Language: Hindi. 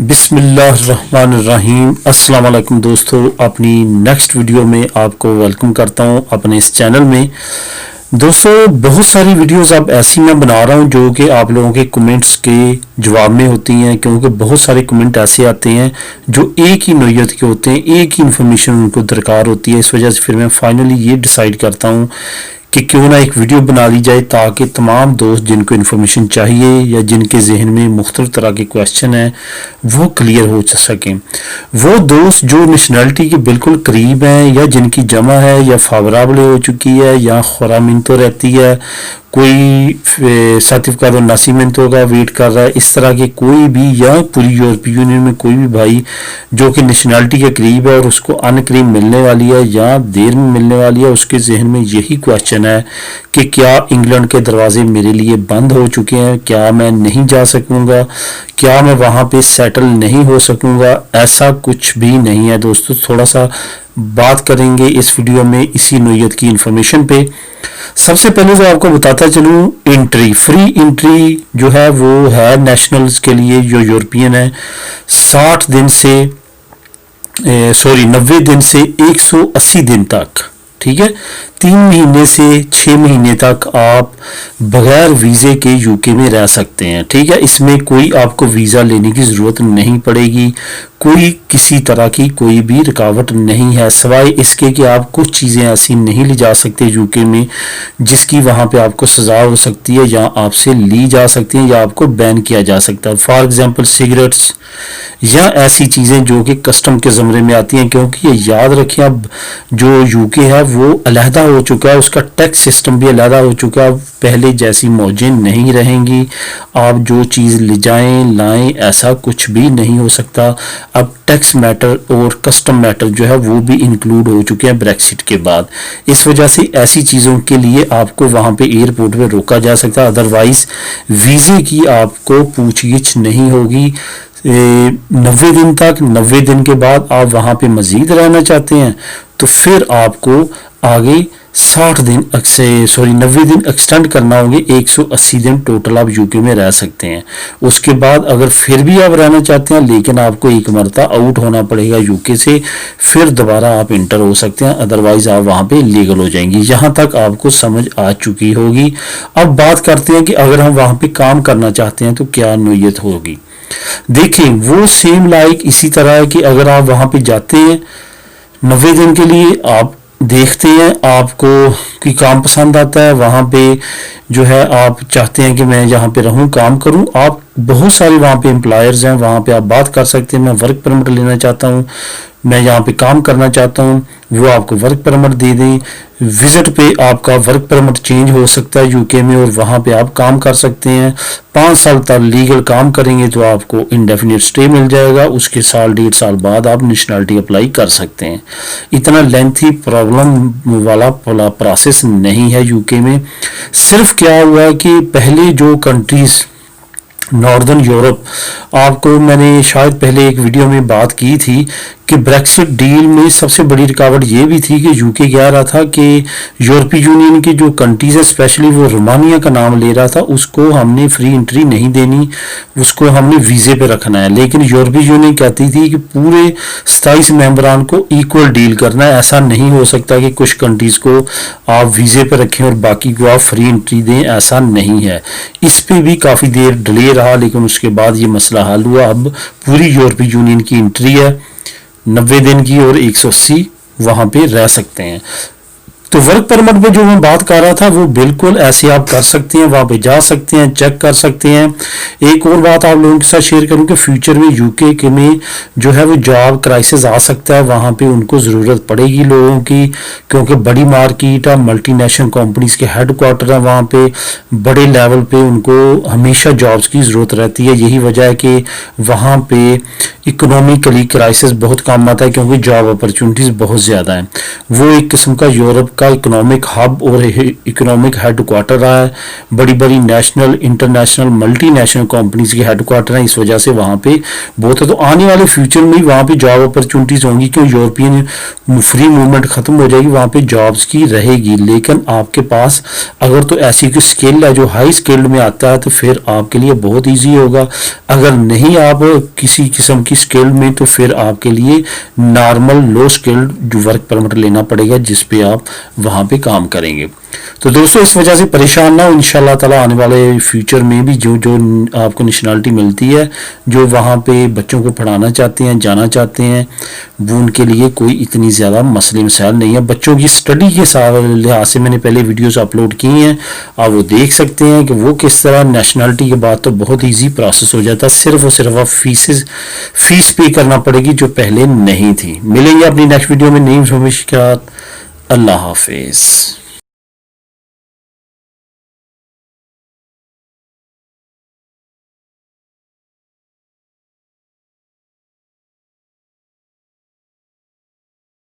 बिस्मिल्लाहिर्रहमानिर्रहीम। अस्सलाम वालेकुम दोस्तों, अपनी नेक्स्ट वीडियो में आपको वेलकम करता हूं अपने इस चैनल में। दोस्तों, बहुत सारी वीडियोस अब ऐसी मैं बना रहा हूं जो कि आप लोगों के कमेंट्स के जवाब में होती हैं, क्योंकि बहुत सारे कमेंट ऐसे आते हैं जो एक ही नोयत के होते हैं, एक ही इन्फॉर्मेशन उनको दरकार होती है। इस वजह से फिर मैं फाइनली ये डिसाइड करता हूँ कि क्यों ना एक वीडियो बना ली जाए, ताकि तमाम दोस्त जिनको इन्फॉर्मेशन चाहिए या जिनके जहन में मुख्तलिफ तरह के क्वेश्चन हैं वो क्लियर हो सकें। वो दोस्त जो नेशनलिटी के बिल्कुल करीब हैं या जिनकी जमा है या फावराबल हो चुकी है या खुरामिन तो रहती है, कोई सर्टिफिकेट और नासीमेंटों का वेट कर रहा है, इस तरह के कोई भी, या पूरी यूरोपीय यूनियन में कोई भी भाई जो कि नेशनलिटी के करीब है और उसको अनकरीब मिलने वाली है या देर में मिलने वाली है, उसके जहन में यही क्वेश्चन है कि क्या इंग्लैंड के दरवाजे मेरे लिए बंद हो चुके हैं, क्या मैं नहीं जा सकूंगा, क्या मैं वहां पे सेटल नहीं हो सकूंगा। ऐसा कुछ भी नहीं है दोस्तों। थोड़ा सा बात करेंगे इस वीडियो में इसी नोयत की इंफॉर्मेशन पे। सबसे पहले जो आपको बताता चलूं, फ्री एंट्री जो है वो है नेशनल्स के लिए जो यूरोपियन है 90 दिन से 180 दिन तक, ठीक है। 3 महीने से 6 महीने तक आप बगैर वीज़े के यूके में रह सकते हैं, ठीक है। इसमें कोई आपको वीज़ा लेने की ज़रूरत नहीं पड़ेगी, कोई किसी तरह की कोई भी रुकावट नहीं है, सिवाय इसके कि आप कुछ चीज़ें ऐसी नहीं ले जा सकते यूके में जिसकी वहाँ पे आपको सज़ा हो सकती है या आपसे ली जा सकती है या आपको बैन किया जा सकता है। फॉर एग्जांपल सिगरेट्स या ऐसी चीज़ें जो कि कस्टम के ज़मरे में आती हैं, क्योंकि ये याद रखिए अब जो यूके है वो अलहदा हो चुका है, उसका टैक्स सिस्टम भी अलहदा हो चुका है। पहले जैसी मौजें नहीं रहेंगी, आप जो चीज़ ले जाएं लाएं ऐसा कुछ भी नहीं हो सकता। अब टैक्स मैटर और कस्टम मैटर जो है वो भी इंक्लूड हो चुके हैं ब्रेक्सिट के बाद। इस वजह से ऐसी चीज़ों के लिए आपको वहाँ पे एयरपोर्ट पे रोका जा सकता है, अदरवाइज वीज़े की आपको पूछगिछ नहीं होगी 90 दिन तक। 90 दिन के बाद आप वहाँ पे मज़ीद रहना चाहते हैं तो फिर आपको आगे 90 दिन एक्सटेंड करना होंगे, 180 दिन टोटल आप यूके में रह सकते हैं। उसके बाद अगर फिर भी आप रहना चाहते हैं लेकिन आपको एक मरता आउट होना पड़ेगा यूके से, फिर दोबारा आप इंटर हो सकते हैं, अदरवाइज आप वहाँ पे लीगल हो जाएंगे। यहाँ तक आपको समझ आ चुकी होगी। अब बात करते हैं कि अगर हम वहाँ पे काम करना चाहते हैं तो क्या नोयत होगी। देखिए, वो सेम लाइक इसी तरह है कि अगर आप वहाँ पे जाते हैं 90 दिन के लिए, आप देखते हैं आपको कि काम पसंद आता है, वहाँ पे जो है आप चाहते हैं कि मैं यहाँ पे रहूँ काम करूँ, आप बहुत सारे वहाँ पे एम्प्लॉयर्स हैं, वहाँ पे आप बात कर सकते हैं मैं वर्क परमिट लेना चाहता हूँ, मैं यहाँ पे काम करना चाहता हूँ, वो आपको वर्क परमिट दे दें। विजिट पे आपका वर्क परमिट चेंज हो सकता है यूके में और वहाँ पे आप काम कर सकते हैं। 5 साल तक लीगल काम करेंगे तो आपको इंडेफिनिट स्टे मिल जाएगा, उसके साल 1.5 साल बाद आप नेशनलिटी अप्लाई कर सकते हैं। इतना लेंथी प्रॉब्लम वाला प्रोसेस नहीं है यूके में। सिर्फ क्या हुआ है कि पहले जो कंट्रीज नॉर्दर्न यूरोप, आपको मैंने शायद पहले एक वीडियो में बात की थी कि ब्रेक्सिट डील में सबसे बड़ी रुकावट ये भी थी कि यूके कह रहा था कि यूरोपीय यूनियन की जो कंट्रीज है, स्पेशली वो रोमानिया का नाम ले रहा था, उसको हमने फ्री एंट्री नहीं देनी, उसको हमने वीज़े पे रखना है। लेकिन यूरोपीय यूनियन कहती थी कि पूरे 27 मेंबरान को इक्वल डील करना है। ऐसा नहीं हो सकता कि कुछ कंट्रीज को आप वीज़े पे रखें और बाकी को आप फ्री एंट्री दें, ऐसा नहीं है। इस पे भी काफ़ी देर डिले रहा, लेकिन उसके बाद ये मसला हल हुआ। अब पूरी यूरोपीय यूनियन की एंट्री है 90 दिन की और 180 वहां पे रह सकते हैं। तो वर्क परमिट पे जो मैं बात कर रहा था वो बिल्कुल ऐसे आप कर सकते हैं, वहां पे जा सकते हैं, चेक कर सकते हैं। एक और बात आप लोगों के साथ शेयर करूं कि फ्यूचर में यूके के में जो है वो जॉब क्राइसिस आ सकता है, वहां पे उनको ज़रूरत पड़ेगी लोगों की, क्योंकि बड़ी मार्केट है, मल्टीनेशनल कंपनीज के हेडक्वार्टर है वहाँ पे, बड़े लेवल पे उनको हमेशा जॉब्स की ज़रूरत रहती है। यही वजह है कि वहाँ पे इकोनॉमिकली क्राइसिस बहुत काम आता है, क्योंकि जॉब अपॉर्चुनिटीज़ बहुत ज़्यादा हैं। वो एक किस्म का यूरोप का इकोनॉमिक हब और इकोनॉमिक हेड क्वार्टर रहा है। बड़ी बड़ी नेशनल, इंटरनेशनल, मल्टीनेशनल कंपनीज के हेड क्वार्टर हैं। इस वजह से वहाँ पे बहुत है। तो आने वाले फ्यूचर में वहाँ पे जॉब अपॉर्चुनिटीज़ होंगी, क्यों यूरोपियन फ्री मूवमेंट ख़त्म हो जाएगी, वहाँ पे जॉब्स की रहेगी। लेकिन आपके पास अगर तो ऐसी कोई स्किल है जो हाई स्किल्ड में आता है, तो फिर आपके लिए बहुत ईजी होगा। अगर नहीं आप किसी किस्म की स्किल्ड में, तो फिर आपके लिए नॉर्मल लो स्किल्ड वर्क परमिट लेना पड़ेगा, जिस पे आप वहाँ पे काम करेंगे। तो दोस्तों, इस वजह से परेशान ना हो। इंशाल्लाह ताला आने वाले फ्यूचर में भी जो जो आपको नेशनलिटी मिलती है, जो वहाँ पे बच्चों को पढ़ाना चाहते हैं, जाना चाहते हैं, वो उनके लिए कोई इतनी ज़्यादा मसले मसाइल नहीं है। बच्चों की स्टडी के लिहाज से मैंने पहले वीडियोस अपलोड की हैं, आप वो देख सकते हैं कि वो किस तरह नेशनलिटी के बाद तो बहुत ईजी प्रोसेस हो जाता है। सिर्फ और सिर्फ आप फीस पे करना पड़ेगी, जो पहले नहीं थी। मिलेंगे अपनी नेक्स्ट वीडियो में नई इन्फॉर्मेशन के साथ। अल्लाह हाफिज़।